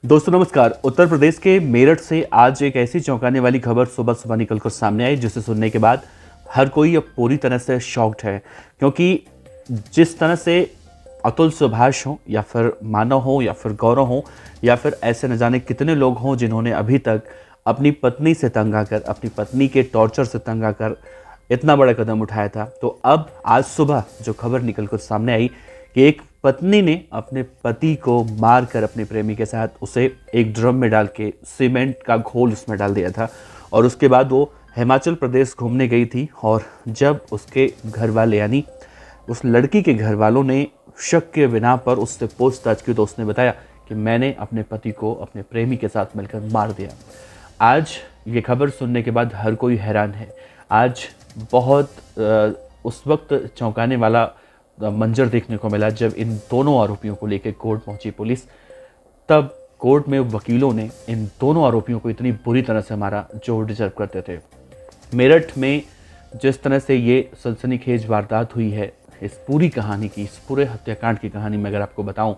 दोस्तों नमस्कार। उत्तर प्रदेश के मेरठ से आज एक ऐसी चौंकाने वाली खबर सुबह सुबह निकलकर सामने आई जिसे सुनने के बाद हर कोई अब पूरी तरह से शॉक्ड है, क्योंकि जिस तरह से अतुल सुभाष हो या फिर मानव हो या फिर गौरव हो या फिर ऐसे न जाने कितने लोग हों जिन्होंने अभी तक अपनी पत्नी से तंग आकर, अपनी पत्नी के टॉर्चर से तंग आकर इतना बड़ा कदम उठाया था, तो अब आज सुबह जो खबर निकलकर सामने आई कि एक पत्नी ने अपने पति को मारकर अपने प्रेमी के साथ उसे एक ड्रम में डाल के सीमेंट का घोल उसमें डाल दिया था और उसके बाद वो हिमाचल प्रदेश घूमने गई थी। और जब उसके घर वाले यानी उस लड़की के घर वालों ने शक के बिना पर उससे पूछताछ की तो उसने बताया कि मैंने अपने पति को अपने प्रेमी के साथ मिलकर मार दिया। आज ये खबर सुनने के बाद हर कोई हैरान है। आज बहुत उस वक्त चौंकाने वाला मंजर देखने को मिला जब इन दोनों आरोपियों को लेकर कोर्ट पहुंची पुलिस। तब कोर्ट में वकीलों ने इन दोनों आरोपियों को इतनी बुरी तरह से मारा जो डिजर्व करते थे। मेरठ में जिस तरह से ये सनसनीखेज वारदात हुई है, इस पूरी कहानी की, इस पूरे हत्याकांड की कहानी मैं अगर आपको बताऊं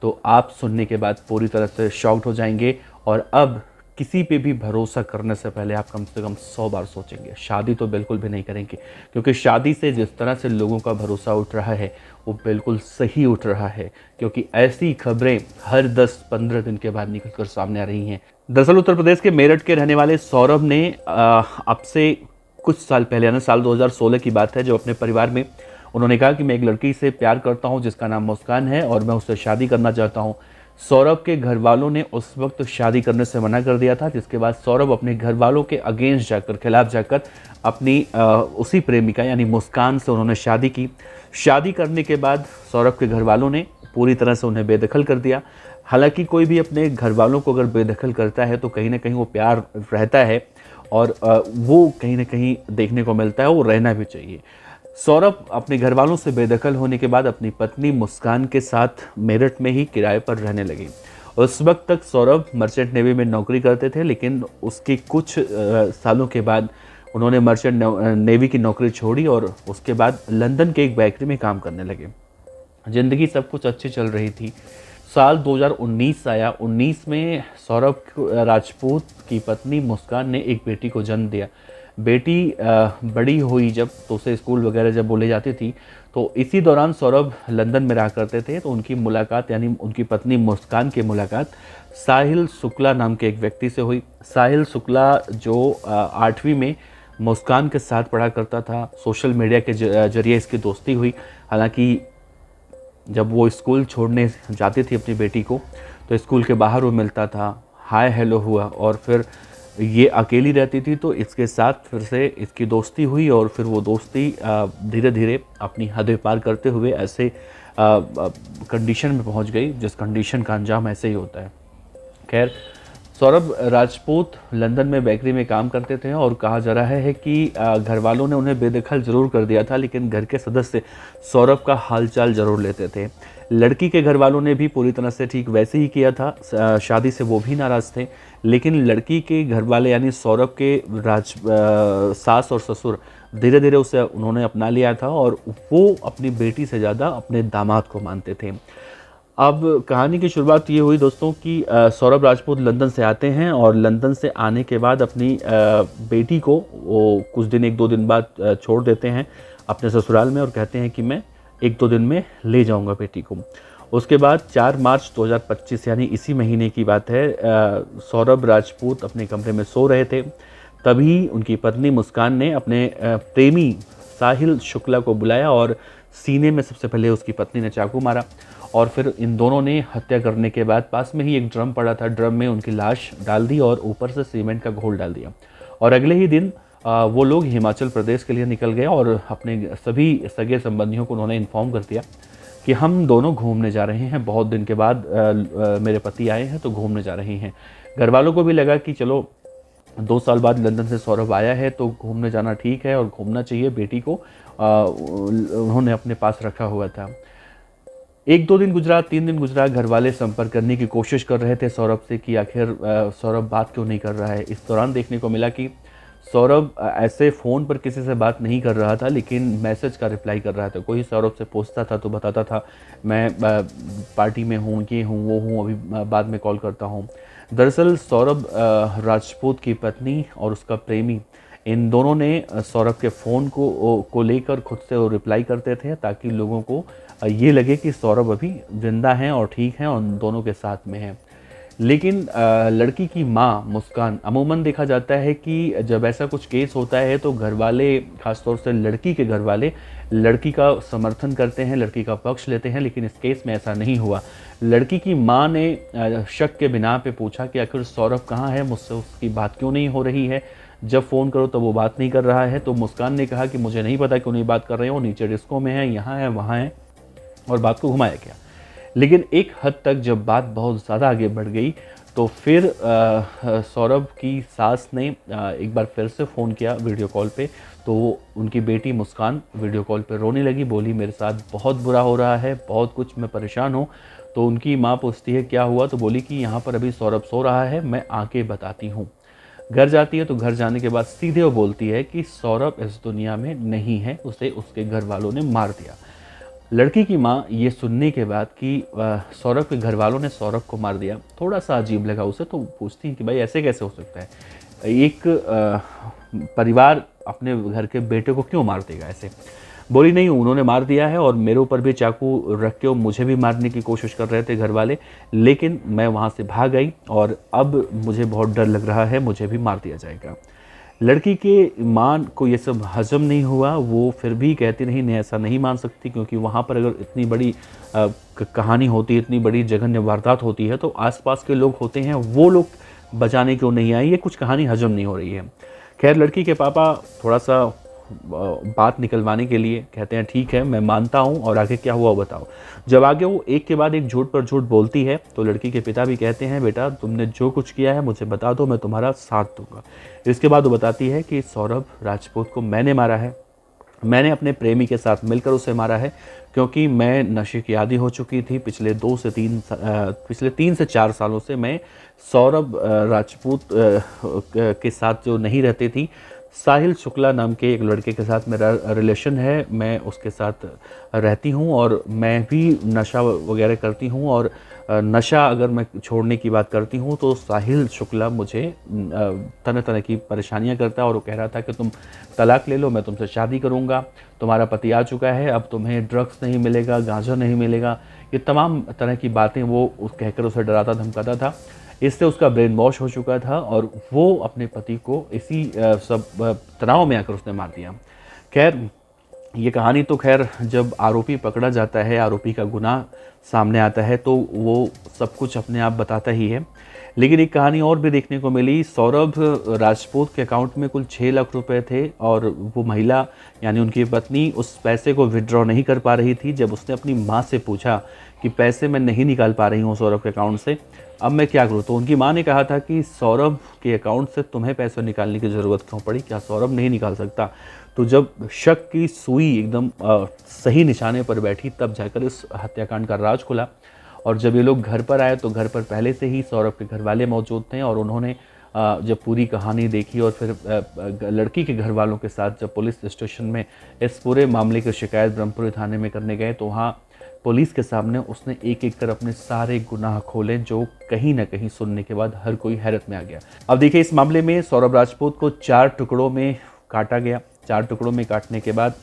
तो आप सुनने के बाद पूरी तरह से शॉक्ड हो जाएंगे और अब किसी पे भी भरोसा करने से पहले आप कम से कम 100 बार सोचेंगे। शादी तो बिल्कुल भी नहीं करेंगे, क्योंकि शादी से जिस तरह से लोगों का भरोसा उठ रहा है वो बिल्कुल सही उठ रहा है, क्योंकि ऐसी खबरें हर 10-15 दिन के बाद निकलकर सामने आ रही हैं। दरअसल उत्तर प्रदेश के मेरठ के रहने वाले सौरभ ने अब से कुछ साल पहले यानी साल 2016 की बात है, जो अपने परिवार में उन्होंने कहा कि मैं एक लड़की से प्यार करता हूं जिसका नाम मुस्कान है और मैं उससे शादी करना चाहता हूं। सौरभ के घर वालों ने उस वक्त शादी करने से मना कर दिया था, जिसके बाद सौरभ अपने घर वालों के अगेंस्ट जाकर, खिलाफ जाकर अपनी उसी प्रेमिका यानी मुस्कान से उन्होंने शादी की। शादी करने के बाद सौरभ के घर वालों ने पूरी तरह से उन्हें बेदखल कर दिया। हालांकि कोई भी अपने घर वालों को अगर बेदखल करता है तो कहीं ना कहीं वो प्यार रहता है और वो कहीं ना कहीं देखने को मिलता है, वो रहना भी चाहिए। सौरभ अपने घर वालों से बेदखल होने के बाद अपनी पत्नी मुस्कान के साथ मेरठ में ही किराए पर रहने लगे। उस वक्त तक सौरभ मर्चेंट नेवी में नौकरी करते थे, लेकिन उसके कुछ सालों के बाद उन्होंने मर्चेंट नेवी की नौकरी छोड़ी और उसके बाद लंदन के एक बेकरी में काम करने लगे। ज़िंदगी सब कुछ अच्छी चल रही थी। साल 2019 आया। 19 में सौरभ राजपूत की पत्नी मुस्कान ने एक बेटी को जन्म दिया। बेटी बड़ी हुई जब, तो उसे स्कूल वगैरह जब बोले जाती थी, तो इसी दौरान सौरभ लंदन में रहा करते थे। तो उनकी मुलाकात यानी उनकी पत्नी मुस्कान की मुलाकात साहिल शुक्ला नाम के एक व्यक्ति से हुई। साहिल शुक्ला जो 8वीं में मुस्कान के साथ पढ़ा करता था। सोशल मीडिया के जरिए इसकी दोस्ती हुई। हालांकि जब वो स्कूल छोड़ने जाती थी अपनी बेटी को, तो स्कूल के बाहर वो मिलता था, हाय हेलो हुआ और फिर ये अकेली रहती थी तो इसके साथ फिर से इसकी दोस्ती हुई और फिर वो दोस्ती धीरे धीरे अपनी हदें पार करते हुए ऐसे कंडीशन में पहुंच गई जिस कंडीशन का अंजाम ऐसे ही होता है। खैर, सौरभ राजपूत लंदन में बेकरी में काम करते थे और कहा जा रहा है कि घर वालों ने उन्हें बेदखल जरूर कर दिया था, लेकिन घर के सदस्य सौरभ का हालचाल जरूर लेते थे। लड़की के घर वालों ने भी पूरी तरह से ठीक वैसे ही किया था। शादी से वो भी नाराज़ थे, लेकिन लड़की के घर वाले यानी सौरभ के सास और ससुर धीरे धीरे उसे उन्होंने अपना लिया था और वो अपनी बेटी से ज़्यादा अपने दामाद को मानते थे। अब कहानी की शुरुआत ये हुई दोस्तों कि सौरभ राजपूत लंदन से आते हैं और लंदन से आने के बाद अपनी बेटी को वो कुछ दिन, 1-2 दिन बाद छोड़ देते हैं अपने ससुराल में और कहते हैं कि मैं 1-2 दिन में ले जाऊंगा बेटी को। उसके बाद 4 मार्च 2025 यानी इसी महीने की बात है, सौरभ राजपूत अपने कमरे में सो रहे थे। तभी उनकी पत्नी मुस्कान ने अपने प्रेमी साहिल शुक्ला को बुलाया और सीने में सबसे पहले उसकी पत्नी ने चाकू मारा और फिर इन दोनों ने हत्या करने के बाद पास में ही एक ड्रम पड़ा था, ड्रम में उनकी लाश डाल दी और ऊपर से सीमेंट का घोल डाल दिया। और अगले ही दिन वो लोग हिमाचल प्रदेश के लिए निकल गए और अपने सभी सगे संबंधियों को उन्होंने इन्फॉर्म कर दिया कि हम दोनों घूमने जा रहे हैं, बहुत दिन के बाद मेरे पति आए हैं तो घूमने जा रहे हैं। घर वालों को भी लगा कि चलो 2 साल बाद लंदन से सौरभ आया है तो घूमने जाना ठीक है और घूमना चाहिए, बेटी को उन्होंने अपने पास रखा हुआ था। 1-2 दिन गुजरा, 3 दिन गुजरा, घर वाले संपर्क करने की कोशिश कर रहे थे सौरभ से कि आखिर सौरभ बात क्यों नहीं कर रहा है। इस दौरान देखने को मिला कि सौरभ ऐसे फ़ोन पर किसी से बात नहीं कर रहा था, लेकिन मैसेज का रिप्लाई कर रहा था। कोई सौरभ से पूछता था तो बताता था मैं पार्टी में हूँ, ये हूँ, वो हूँ, अभी बाद में कॉल करता हूँ। दरअसल सौरभ राजपूत की पत्नी और उसका प्रेमी, इन दोनों ने सौरभ के फ़ोन को लेकर खुद से वो रिप्लाई करते थे, ताकि लोगों को ये लगे कि सौरभ अभी ज़िंदा हैं और ठीक हैं और उन दोनों के साथ में हैं। लेकिन लड़की की माँ मुस्कान, अमूमन देखा जाता है कि जब ऐसा कुछ केस होता है तो घर वाले, ख़ासतौर से लड़की के घर वाले, लड़की का समर्थन करते हैं, लड़की का पक्ष लेते हैं, लेकिन इस केस में ऐसा नहीं हुआ। लड़की की माँ ने शक के बिना पे पूछा कि आखिर सौरभ कहाँ है, मुझसे उसकी बात क्यों नहीं हो रही है, जब फ़ोन करो तो वो बात नहीं कर रहा है। तो मुस्कान ने कहा कि मुझे नहीं पता क्यों नहीं बात कर रहे हो, नीचे डिस्को में है, यहाँ है, वहाँ है, और बात को घुमाया गया। लेकिन एक हद तक जब बात बहुत ज़्यादा आगे बढ़ गई तो फिर सौरभ की सास ने एक बार फिर से फ़ोन किया वीडियो कॉल पे। तो उनकी बेटी मुस्कान वीडियो कॉल पे रोने लगी, बोली मेरे साथ बहुत बुरा हो रहा है, बहुत कुछ, मैं परेशान हूँ। तो उनकी माँ पूछती है क्या हुआ, तो बोली कि यहाँ पर अभी सौरभ सो रहा है, मैं आके बताती हूँ। घर जाती है तो घर जाने के बाद सीधे वो बोलती है कि सौरभ इस दुनिया में नहीं है, उसे उसके घर वालों ने मार दिया। लड़की की माँ ये सुनने के बाद कि सौरभ के घर वालों ने सौरभ को मार दिया, थोड़ा सा अजीब लगा उसे। तो पूछती है कि भाई ऐसे कैसे हो सकता है, एक परिवार अपने घर के बेटे को क्यों मार देगा ऐसे। बोली नहीं, उन्होंने मार दिया है और मेरे ऊपर भी चाकू रख के मुझे भी मारने की कोशिश कर रहे थे घर वाले, लेकिन मैं वहाँ से भाग गई और अब मुझे बहुत डर लग रहा है, मुझे भी मार दिया जाएगा। लड़की के माँ को ये सब हजम नहीं हुआ, वो फिर भी कहती नहीं, नहीं ऐसा नहीं मान सकती, क्योंकि वहाँ पर अगर इतनी बड़ी कहानी होती है, इतनी बड़ी जघन्य वारदात होती है, तो आसपास के लोग होते हैं, वो लोग बचाने क्यों नहीं आए, ये कुछ कहानी हजम नहीं हो रही है। खैर लड़की के पापा थोड़ा सा बात निकलवाने के लिए कहते हैं ठीक है मैं मानता हूँ, और आगे क्या हुआ वो बताओ। जब आगे वो एक के बाद एक झूठ पर झूठ बोलती है तो लड़की के पिता भी कहते हैं बेटा तुमने जो कुछ किया है मुझे बता दो, मैं तुम्हारा साथ दूंगा। इसके बाद वो बताती है कि सौरभ राजपूत को मैंने मारा है, मैंने अपने प्रेमी के साथ मिलकर उसे मारा है, क्योंकि मैं नशे की आदी हो चुकी थी। पिछले 3 से 4 सालों से मैं सौरभ राजपूत के साथ जो नहीं रहती थी, साहिल शुक्ला नाम के एक लड़के के साथ मेरा रिलेशन है, मैं उसके साथ रहती हूँ और मैं भी नशा वगैरह करती हूँ। और नशा अगर मैं छोड़ने की बात करती हूँ तो साहिल शुक्ला मुझे तरह तरह की परेशानियाँ करता है, और वो कह रहा था कि तुम तलाक ले लो, मैं तुमसे शादी करूँगा, तुम्हारा पति आ चुका है, अब तुम्हें ड्रग्स नहीं मिलेगा, गांजा नहीं मिलेगा, ये तमाम तरह की बातें वो कहकर उसे डराता धमकाता था। इससे उसका ब्रेन वॉश हो चुका था और वो अपने पति को इसी सब तनाव में आकर उसने मार दिया। खैर ये कहानी तो खैर जब आरोपी पकड़ा जाता है, आरोपी का गुनाह सामने आता है, तो वो सब कुछ अपने आप बताता ही है। लेकिन एक कहानी और भी देखने को मिली। सौरभ राजपूत के अकाउंट में कुल 6 लाख रुपए थे, और वो महिला यानी उनकी पत्नी उस पैसे को विड्रॉ नहीं कर पा रही थी। जब उसने अपनी माँ से पूछा कि पैसे मैं नहीं निकाल पा रही हूँ सौरभ के अकाउंट से, अब मैं क्या करूँ, तो उनकी माँ ने कहा था कि सौरभ के अकाउंट से तुम्हें पैसे निकालने की ज़रूरत क्यों पड़ी, क्या सौरभ नहीं निकाल सकता। तो जब शक की सुई एकदम सही निशाने पर बैठी, तब जाकर इस हत्याकांड का राज खुला। और जब ये लोग घर पर आए तो घर पर पहले से ही सौरभ के घर वाले मौजूद थे, और उन्होंने जब पूरी कहानी देखी और फिर लड़की के घर वालों के साथ जब पुलिस स्टेशन में इस पूरे मामले की शिकायत ब्रह्मपुरी थाने में करने गए, तो वहाँ पुलिस के सामने उसने एक एक कर अपने सारे गुनाह खोले, जो कहीं ना कहीं सुनने के बाद हर कोई हैरत में आ गया। अब देखिए इस मामले में सौरभ राजपूत को 4 टुकड़ों में काटा गया। 4 टुकड़ों में काटने के बाद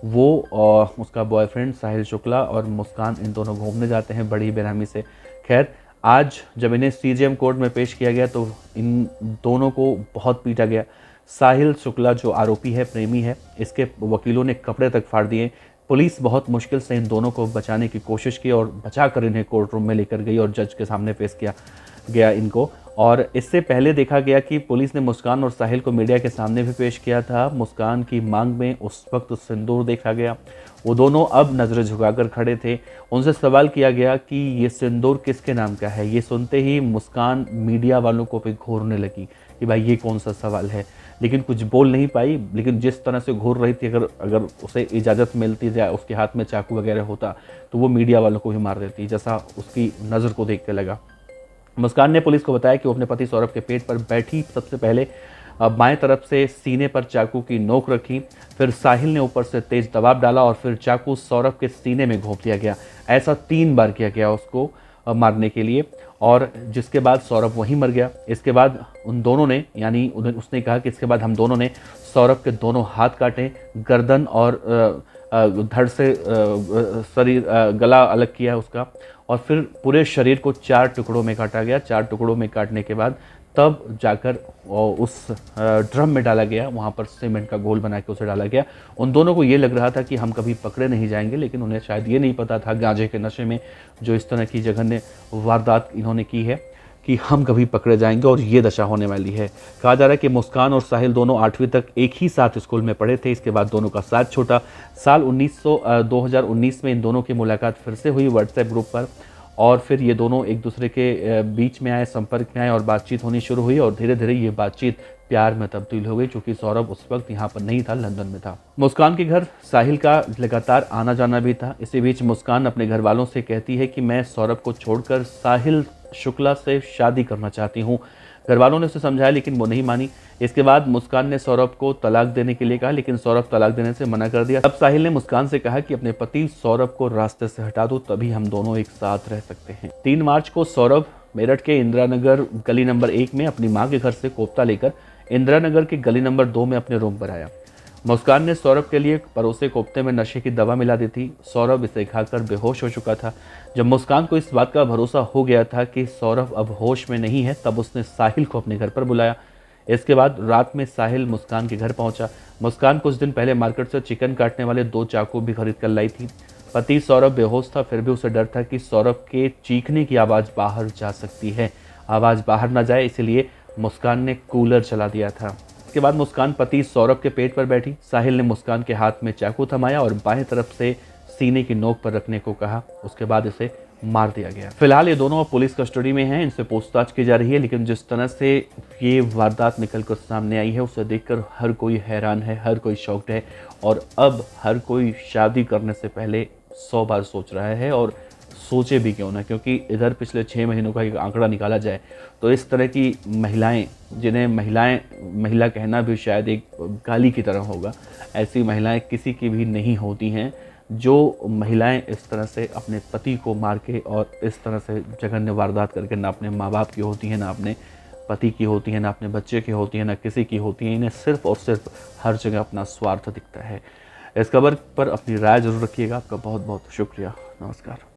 वो और उसका बॉयफ्रेंड साहिल शुक्ला और मुस्कान इन दोनों घूमने जाते हैं बड़ी बेरहमी से। खैर आज जब इन्हें सीजेएम कोर्ट में पेश किया गया तो इन दोनों को बहुत पीटा गया। साहिल शुक्ला जो आरोपी है, प्रेमी है, इसके वकीलों ने कपड़े तक फाड़ दिए। पुलिस बहुत मुश्किल से इन दोनों को बचाने की कोशिश की और बचाकर इन्हें कोर्ट रूम में लेकर गई और जज के सामने पेश किया गया इनको। और इससे पहले देखा गया कि पुलिस ने मुस्कान और साहिल को मीडिया के सामने भी पेश किया था। मुस्कान की मांग में उस वक्त सिंदूर देखा गया। वो दोनों अब नज़रें झुकाकर खड़े थे। उनसे सवाल किया गया कि ये सिंदूर किसके नाम का है। ये सुनते ही मुस्कान मीडिया वालों को भी घूरने लगी कि भाई ये कौन सा सवाल है, लेकिन कुछ बोल नहीं पाई। लेकिन जिस तरह से घूर रही थी, अगर उसे इजाज़त मिलती या उसके हाथ में चाकू वगैरह होता तो वो मीडिया वालों को भी मार देती, जैसा उसकी नज़र को देख के लगा। मुस्कान ने पुलिस को बताया कि वो अपने पति सौरभ के पेट पर बैठी सबसे पहले बाएं तरफ से सीने पर चाकू की नोक रखी। फिर साहिल ने ऊपर से तेज दबाव डाला और फिर चाकू सौरभ के सीने में घोंप दिया गया। ऐसा 3 बार किया गया उसको मारने के लिए, और जिसके बाद सौरभ वहीं मर गया। इसके बाद उन दोनों ने, यानी उसने कहा कि इसके बाद हम दोनों ने सौरभ के दोनों हाथ काटे, गर्दन और धड़ से शरीर, गला अलग किया उसका, और फिर पूरे शरीर को 4 टुकड़ों में काटा गया। 4 टुकड़ों में काटने के बाद तब जाकर उस ड्रम में डाला गया, वहाँ पर सीमेंट का घोल बना के उसे डाला गया। उन दोनों को ये लग रहा था कि हम कभी पकड़े नहीं जाएंगे, लेकिन उन्हें शायद ये नहीं पता था गांजे के नशे में जो इस तरह की जघन्य वारदात इन्होंने की है कि हम कभी पकड़े जाएंगे और ये दशा होने वाली है। कहा जा रहा है कि मुस्कान और साहिल दोनों 8वीं तक एक ही साथ स्कूल में पढ़े थे। इसके बाद दोनों का साथ छोटा। साल 2019 में इन दोनों की मुलाकात फिर से हुई व्हाट्सएप ग्रुप पर, और फिर ये दोनों एक दूसरे के बीच में आए, संपर्क में आए और बातचीत होनी शुरू हुई, और धीरे धीरे ये बातचीत प्यार में तब्दील हो गई, चूंकि सौरभ उस वक्त यहाँ पर नहीं था, लंदन में था। मुस्कान के घर साहिल का लगातार आना जाना भी था। इसी बीच मुस्कान अपने घर वालों से कहती है कि मैं सौरभ को छोड़कर साहिल शुक्ला से शादी करना चाहती हूँ। घर वालों ने उसे समझाया, लेकिन वो नहीं मानी। इसके बाद मुस्कान ने सौरभ को तलाक देने के लिए कहा, लेकिन सौरभ तलाक देने से मना कर दिया। तब साहिल ने मुस्कान से कहा कि अपने पति सौरभ को रास्ते से हटा दो, तभी हम दोनों एक साथ रह सकते हैं। 3 मार्च को सौरभ मेरठ के इंदिरा नगर गली नंबर 1 में अपनी मां के घर से कोफ्ता लेकर इंदिरा नगर के गली नंबर 2 में अपने रूम पर आया। मुस्कान ने सौरभ के लिए परोसे कोफ्ते में नशे की दवा मिला दी थी। सौरभ इसे खाकर बेहोश हो चुका था। जब मुस्कान को इस बात का भरोसा हो गया था कि सौरभ अब होश में नहीं है, तब उसने साहिल को अपने घर पर बुलाया। इसके बाद रात में साहिल मुस्कान के घर पहुंचा। मुस्कान कुछ दिन पहले मार्केट से चिकन काटने वाले 2 चाकू भी खरीद कर लाई थी। पति सौरभ बेहोश था, फिर भी उसे डर था कि सौरभ के चीखने की आवाज़ बाहर जा सकती है। आवाज़ बाहर न जाए, इसलिए मुस्कान ने कूलर चला दिया था। इसके बाद मुस्कान पति सौरभ के पेट पर बैठी। साहिल ने मुस्कान के हाथ में चाकू थमाया और बाएं तरफ से सीने की नोक पर रखने को कहा। उसके बाद इसे मार दिया गया। फिलहाल ये दोनों पुलिस कस्टडी में हैं, इनसे पूछताछ की जा रही है, लेकिन जिस तरह से ये वारदात निकल कर सामने आई है, उसे देखकर हर कोई हैरान है, हर कोई शॉक्ड है, और अब हर कोई शादी करने से पहले 100 बार सोच रहा है, और सोचे भी क्यों ना, क्योंकि इधर पिछले 6 महीनों का एक आंकड़ा निकाला जाए तो इस तरह की महिलाएं, जिन्हें महिला कहना भी शायद एक गाली की तरह होगा, ऐसी महिलाएं किसी की भी नहीं होती हैं, जो महिलाएं इस तरह से अपने पति को मार के और इस तरह से जघन्य वारदात करके ना अपने माँ बाप की होती हैं, ना अपने पति की होती हैं, ना अपने बच्चे की होती हैं, ना किसी की होती हैं। इन्हें सिर्फ और सिर्फ हर जगह अपना स्वार्थ दिखता है। इस खबर पर अपनी राय जरूर रखिएगा। आपका बहुत बहुत शुक्रिया। नमस्कार।